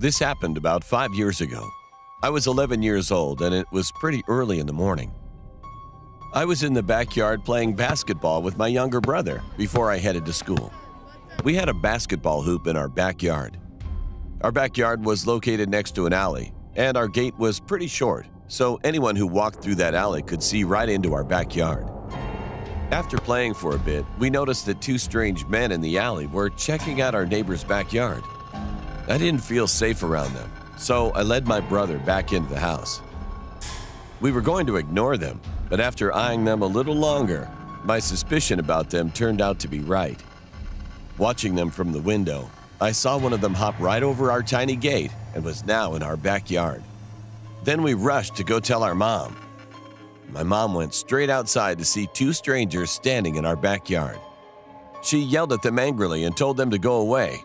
This happened about 5 years ago. I was 11 years old and it was pretty early in the morning. I was in the backyard playing basketball with my younger brother before I headed to school. We had a basketball hoop in our backyard. Our backyard was located next to an alley, and our gate was pretty short, so anyone who walked through that alley could see right into our backyard. After playing for a bit, we noticed that two strange men in the alley were checking out our neighbor's backyard. I didn't feel safe around them, so I led my brother back into the house. We were going to ignore them, but after eyeing them a little longer, my suspicion about them turned out to be right. Watching them from the window, I saw one of them hop right over our tiny gate and was now in our backyard. Then we rushed to go tell our mom. My mom went straight outside to see two strangers standing in our backyard. She yelled at them angrily and told them to go away.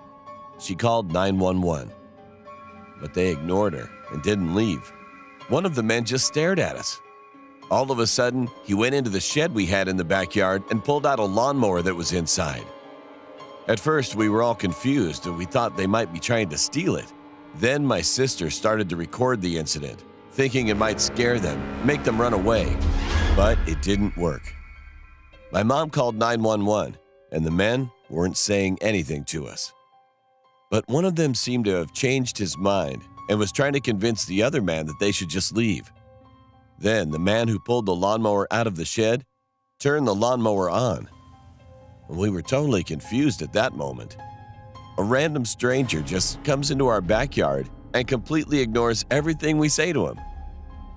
She called 911. But they ignored her and didn't leave. One of the men just stared at us. All of a sudden, he went into the shed we had in the backyard and pulled out a lawnmower that was inside. At first, we were all confused and we thought they might be trying to steal it. Then my sister started to record the incident, thinking it might scare them, make them run away. But it didn't work. My mom called 911, and the men weren't saying anything to us. But one of them seemed to have changed his mind and was trying to convince the other man that they should just leave. Then the man who pulled the lawnmower out of the shed turned the lawnmower on. We were totally confused at that moment. A random stranger just comes into our backyard and completely ignores everything we say to him.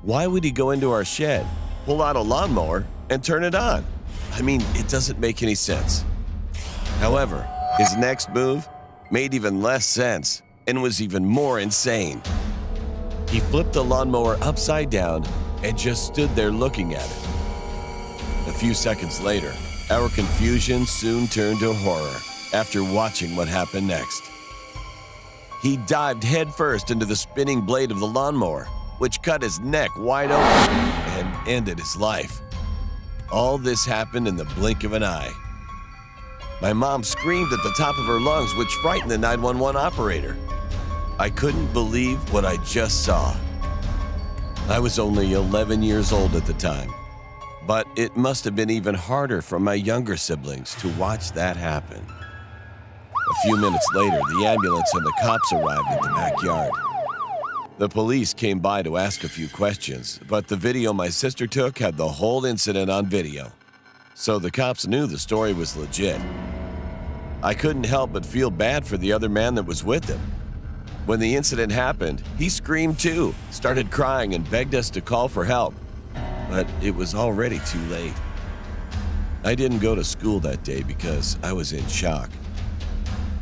Why would he go into our shed, pull out a lawnmower, and turn it on? I mean, it doesn't make any sense. However, his next move made even less sense and was even more insane. He flipped the lawnmower upside down and just stood there looking at it. A few seconds later, our confusion soon turned to horror after watching what happened next. He dived headfirst into the spinning blade of the lawnmower, which cut his neck wide open and ended his life. All this happened in the blink of an eye. My mom screamed at the top of her lungs, which frightened the 911 operator. I couldn't believe what I just saw. I was only 11 years old at the time, but it must have been even harder for my younger siblings to watch that happen. A few minutes later, the ambulance and the cops arrived at the backyard. The police came by to ask a few questions, but the video my sister took had the whole incident on video, so the cops knew the story was legit. I couldn't help but feel bad for the other man that was with him. When the incident happened, he screamed too, started crying and begged us to call for help, but it was already too late. I didn't go to school that day because I was in shock.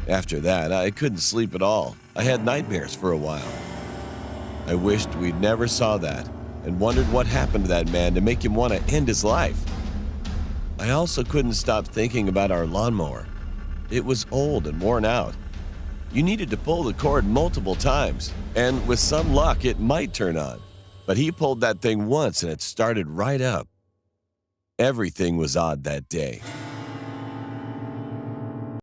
After that, I couldn't sleep at all. I had nightmares for a while. I wished we'd never saw that and wondered what happened to that man to make him want to end his life. I also couldn't stop thinking about our lawnmower. It was old and worn out. You needed to pull the cord multiple times, and with some luck, it might turn on. But he pulled that thing once and it started right up. Everything was odd that day.